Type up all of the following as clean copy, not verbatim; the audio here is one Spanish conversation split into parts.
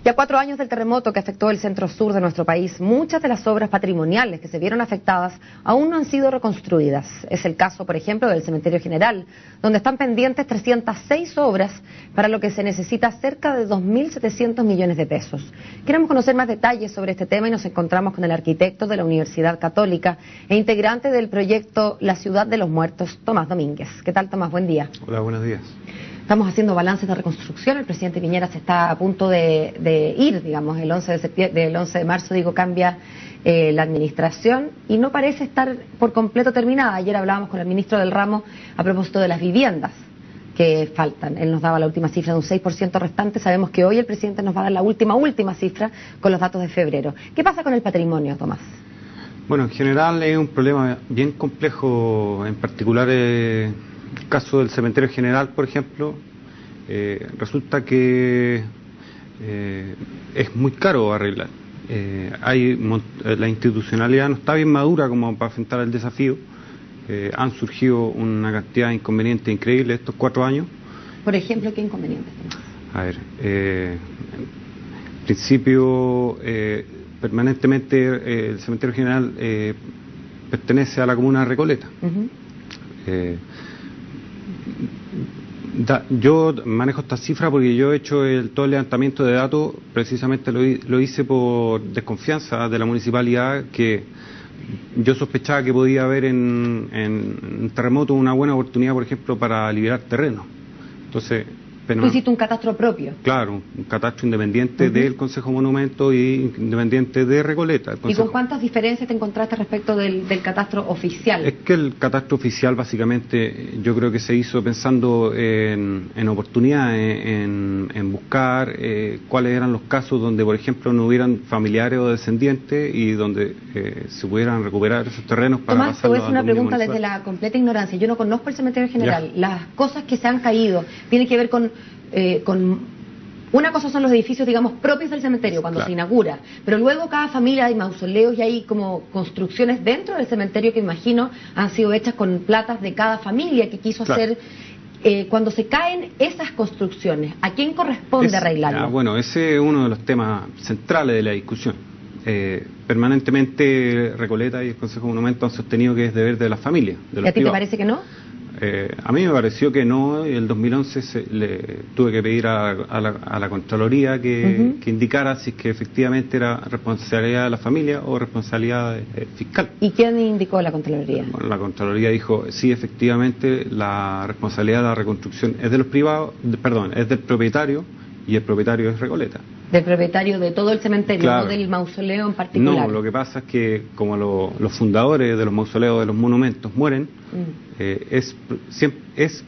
Ya 4 años del terremoto que afectó el centro-sur de nuestro país, muchas de las obras patrimoniales que se vieron afectadas aún no han sido reconstruidas. Es el caso, por ejemplo, del Cementerio General, donde están pendientes 306 obras, para lo que se necesita cerca de 2.700 millones de pesos. Queremos conocer más detalles sobre este tema y nos encontramos con el arquitecto de la Universidad Católica e integrante del proyecto La Ciudad de los Muertos, Tomás Domínguez. ¿Qué tal, Tomás? Buen día. Hola, buenos días. Estamos haciendo balances de reconstrucción. El presidente Piñera se está a punto de ir, digamos, el 11 de marzo, cambia la administración y no parece estar por completo terminada. Ayer hablábamos con el ministro del ramo a propósito de las viviendas que faltan. Él nos daba la última cifra de un 6% restante. Sabemos que hoy el presidente nos va a dar la última cifra con los datos de febrero. ¿Qué pasa con el patrimonio, Tomás? Bueno, en general es un problema bien complejo, en particular el caso del Cementerio General, por ejemplo. Resulta que es muy caro arreglar. La institucionalidad no está bien madura como para enfrentar el desafío. Han surgido una cantidad de inconvenientes increíbles estos 4 años. Por ejemplo, ¿qué inconvenientes? A ver, en principio, permanentemente el Cementerio General pertenece a la comuna de Recoleta. Yo manejo esta cifra porque yo he hecho todo el levantamiento de datos, precisamente lo hice por desconfianza de la municipalidad, que yo sospechaba que podía haber en un terremoto una buena oportunidad, por ejemplo, para liberar terreno. Entonces, ¿tú hiciste un catastro propio? Claro, un catastro independiente del Consejo Monumento y independiente de Recoleta. ¿Y con cuántas diferencias te encontraste respecto del catastro oficial? Es que el catastro oficial básicamente yo creo que se hizo pensando en oportunidades, en buscar cuáles eran los casos donde, por ejemplo, no hubieran familiares o descendientes y donde se pudieran recuperar esos terrenos para Tomás, te voy a hacer una pregunta municipal. desde la completa ignorancia. Yo no conozco el Cementerio General. Ya. Las cosas que se han caído tienen que ver con una cosa son los edificios, digamos, propios del cementerio cuando se inaugura, pero luego cada familia hay mausoleos y hay como construcciones dentro del cementerio que imagino han sido hechas con platas de cada familia que quiso hacer. Cuando se caen esas construcciones, ¿a quién corresponde arreglarlo? Bueno, ese es uno de los temas centrales de la discusión. Permanentemente Recoleta y el Consejo de Monumentos han sostenido que es deber de las familias. ¿Y a ti te parece que no? A mí me pareció que no. En el 2011 tuve que pedir a la Contraloría que indicara si es que efectivamente era responsabilidad de la familia o responsabilidad fiscal. ¿Y quién indicó la Contraloría? Bueno, la Contraloría dijo, sí, efectivamente, la responsabilidad de la reconstrucción es de los privados, es del propietario, y el propietario es Recoleta. Del propietario de todo el cementerio, claro. No del mausoleo en particular. No, lo que pasa es que como los fundadores de los mausoleos, de los monumentos, mueren, siempre es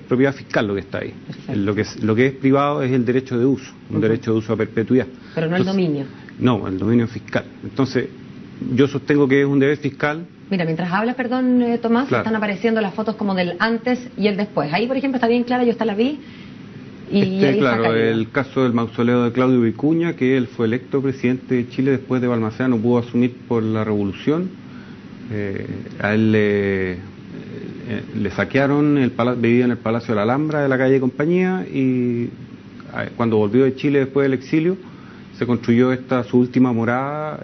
propiedad fiscal lo que está ahí. Lo que es privado es el derecho de uso, un derecho de uso a perpetuidad. Pero no el dominio. No, el dominio fiscal. Entonces, yo sostengo que es un deber fiscal. Mira, mientras hablas, perdón, Tomás, están apareciendo las fotos como del antes y el después. Ahí, por ejemplo, está bien clara, yo esta la vi. Claro, el caso del mausoleo de Claudio Vicuña, que él fue electo presidente de Chile después de Balmaceda, no pudo asumir por la revolución. A él le saquearon, vivía en el Palacio de la Alhambra de la calle Compañía, y cuando volvió de Chile después del exilio, se construyó su última morada,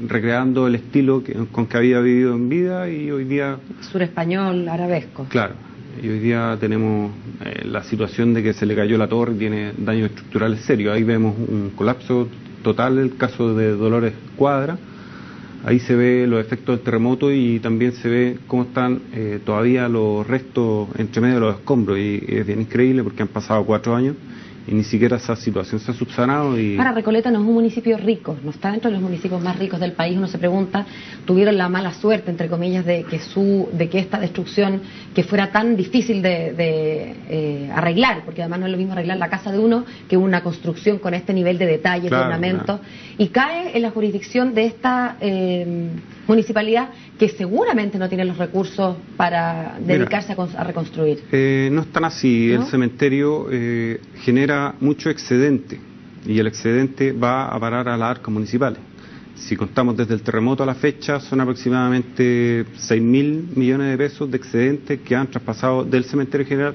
recreando el estilo con que había vivido en vida, y hoy día... Sur español, arabesco. Claro. Y hoy día tenemos la situación de que se le cayó la torre y tiene daños estructurales serios. Ahí vemos un colapso total, el caso de Dolores Cuadra. Ahí se ve los efectos del terremoto y también se ve cómo están todavía los restos entre medio de los escombros. Y es bien increíble porque han pasado 4 años y ni siquiera esa situación se ha subsanado. Ahora, Recoleta no es un municipio rico, no está dentro de los municipios más ricos del país. Uno se pregunta, tuvieron la mala suerte, entre comillas, de que esta destrucción, que fuera tan difícil de arreglar, porque además no es lo mismo arreglar la casa de uno que una construcción con este nivel de detalle, de ornamento, y cae en la jurisdicción de esta municipalidad que seguramente no tiene los recursos para dedicarse a reconstruir. No es tan así. ¿No? El cementerio genera mucho excedente y el excedente va a parar a las arcas municipales. Si contamos desde el terremoto a la fecha, son aproximadamente 6.000 millones de pesos de excedente que han traspasado del Cementerio General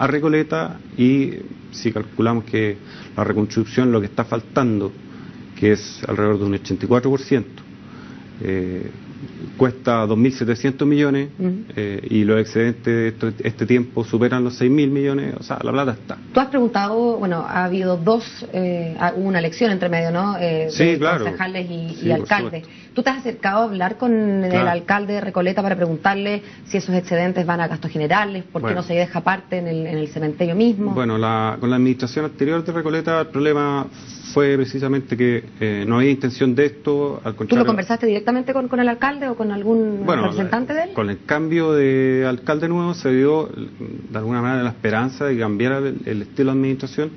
a Recoleta, y si calculamos que la reconstrucción, lo que está faltando, que es alrededor de un 84%, cuesta 2.700 millones, y los excedentes de este tiempo superan los 6.000 millones, o sea, la plata está. Tú has preguntado, bueno, ha habido hubo una elección entre medio, ¿no? Sí, claro. Concejales y alcaldes. ¿Tú te has acercado a hablar con el alcalde de Recoleta para preguntarle si esos excedentes van a gastos generales, por qué no se deja parte en el cementerio mismo? Bueno, con la administración anterior de Recoleta el problema fue precisamente que no había intención de esto, al contrario. ¿Tú lo conversaste directamente con el alcalde o con algún representante de él? Con el cambio de alcalde nuevo se dio de alguna manera la esperanza de cambiar el estilo de administración,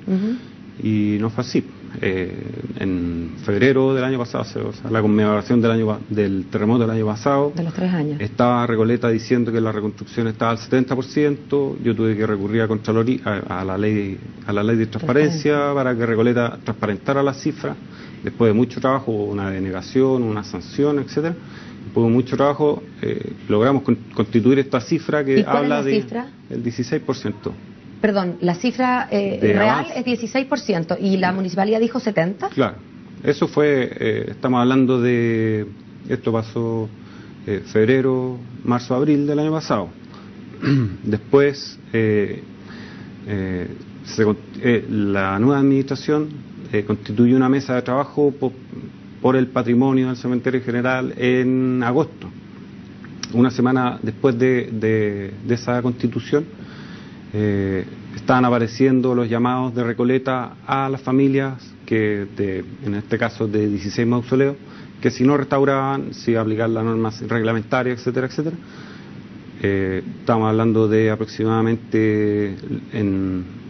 y no fue así. En febrero del año pasado, o sea, la conmemoración del terremoto del año pasado, de los 3 años, estaba Recoleta diciendo que la reconstrucción estaba al 70%. Yo tuve que recurrir a Contraloría, a la ley de transparencia, para que Recoleta transparentara las cifras. Después de mucho trabajo, hubo una denegación, una sanción, etcétera. Después de mucho trabajo, logramos constituir esta cifra que habla de el 16%. Perdón, la cifra real es 16% y la municipalidad dijo 70%. Claro, eso fue, estamos hablando de, esto pasó febrero, marzo, abril del año pasado. Después, la nueva administración constituyó una mesa de trabajo por el patrimonio del cementerio general en agosto. Una semana después de esa constitución, estaban apareciendo los llamados de Recoleta a las familias, en este caso de 16 mausoleos, que si no restauraban, si iba a aplicar las normas reglamentarias, etcétera, etcétera. Estamos hablando de aproximadamente,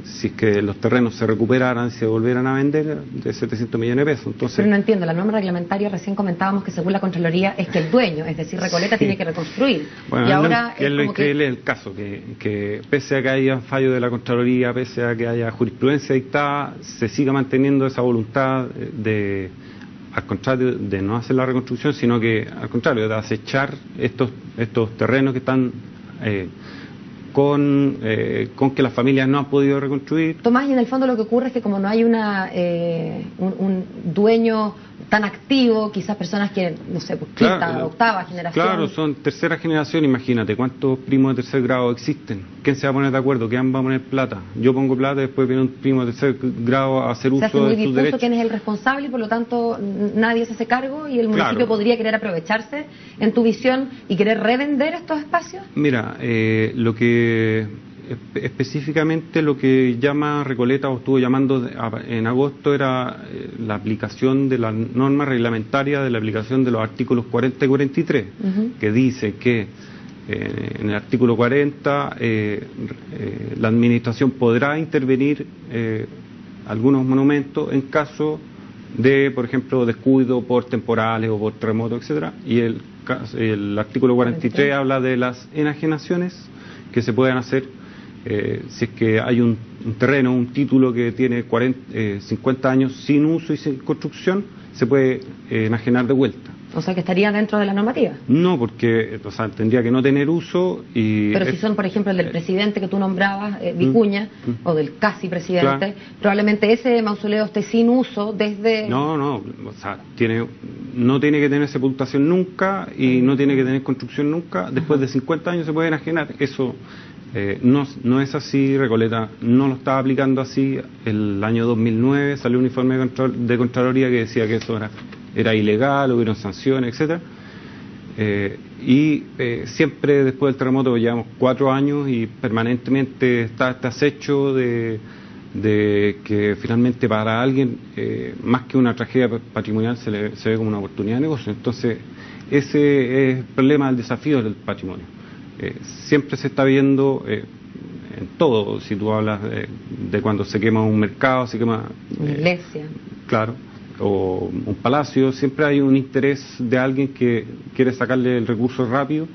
si es que los terrenos se recuperaran, se volvieran a vender, de 700 millones de pesos. Entonces, pero no entiendo, la norma reglamentaria recién comentábamos que según la Contraloría es que el dueño, es decir, Recoleta, tiene que reconstruir. Bueno, y ahora es el caso, que pese a que haya fallo de la Contraloría, pese a que haya jurisprudencia dictada, se siga manteniendo esa voluntad al contrario de no hacer la reconstrucción, sino que al contrario, de acechar estos terrenos que están con que las familias no han podido reconstruir. Tomás, y en el fondo lo que ocurre es que como no hay un dueño tan activo, quizás personas que, no sé, pues quinta, octava generación. Claro, son tercera generación, imagínate, ¿cuántos primos de tercer grado existen? ¿Quién se va a poner de acuerdo? ¿Quién va a poner plata? Yo pongo plata, después viene un primo de tercer grado a hacer uso de sus derechos. Se hace muy difuso quién es el responsable y por lo tanto nadie se hace cargo, y el municipio podría querer aprovecharse, en tu visión, y querer revender estos espacios. Mira, específicamente lo que llama Recoleta, o estuvo llamando en agosto, era la aplicación de la norma reglamentaria, de la aplicación de los artículos 40 y 43, que dice que en el artículo 40 la administración podrá intervenir algunos monumentos en caso de, por ejemplo, descuido por temporales o por terremotos, etcétera, y el artículo 43 habla de las enajenaciones que se pueden hacer si es que hay un terreno, un título que tiene 50 años sin uso y sin construcción, se puede enajenar de vuelta. O sea, que estaría dentro de la normativa. No, porque tendría que no tener uso. Pero si son, por ejemplo, el del presidente que tú nombrabas, Vicuña, o del casi presidente, probablemente ese mausoleo esté sin uso desde... No, o sea, no tiene que tener sepultación nunca y no tiene que tener construcción nunca. Después de 50 años se puede enajenar. Eso no es así. Recoleta no lo estaba aplicando así. El año 2009 salió un informe de Contraloría que decía que eso era ilegal, hubieron sanciones, etcétera. Siempre después del terremoto llevamos 4 años y permanentemente está este acecho de que finalmente para alguien, más que una tragedia patrimonial, se ve como una oportunidad de negocio. Entonces, ese es el problema, el desafío del patrimonio. Siempre se está viendo en todo, si tú hablas de cuando se quema un mercado, se quema... una iglesia. Claro. O un palacio, siempre hay un interés de alguien que quiere sacarle el recurso rápido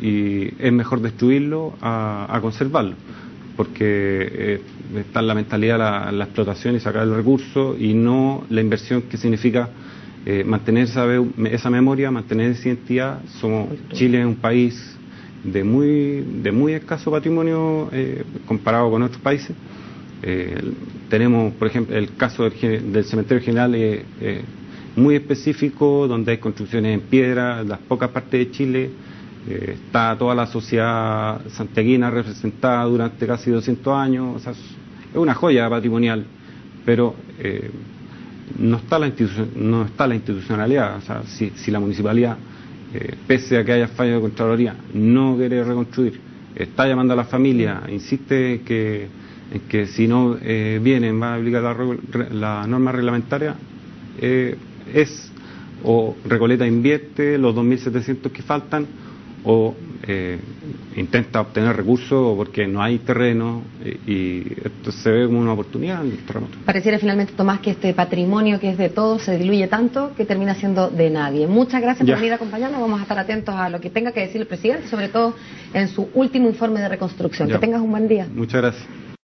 y es mejor destruirlo a conservarlo, porque está en la mentalidad la explotación y sacar el recurso y no la inversión que significa mantener esa memoria, mantener esa identidad. Chile es un país de muy escaso patrimonio comparado con otros países. Tenemos, por ejemplo, el caso del cementerio general muy específico, donde hay construcciones en piedra, en las pocas partes de Chile. Está toda la sociedad santiaguina representada durante casi 200 años. O sea, es una joya patrimonial, pero no está la institucionalidad. O sea, si la municipalidad, pese a que haya fallo de Contraloría, no quiere reconstruir, está llamando a la familia, insiste en que si no vienen, va a aplicar la norma reglamentaria, o Recoleta invierte los 2.700 que faltan, o intenta obtener recursos porque no hay terreno, y esto se ve como una oportunidad en el terremoto. Pareciera finalmente, Tomás, que este patrimonio que es de todos se diluye tanto que termina siendo de nadie. Muchas gracias por venir a acompañarnos. Vamos a estar atentos a lo que tenga que decir el presidente, sobre todo en su último informe de reconstrucción. Que tengas un buen día. Muchas gracias.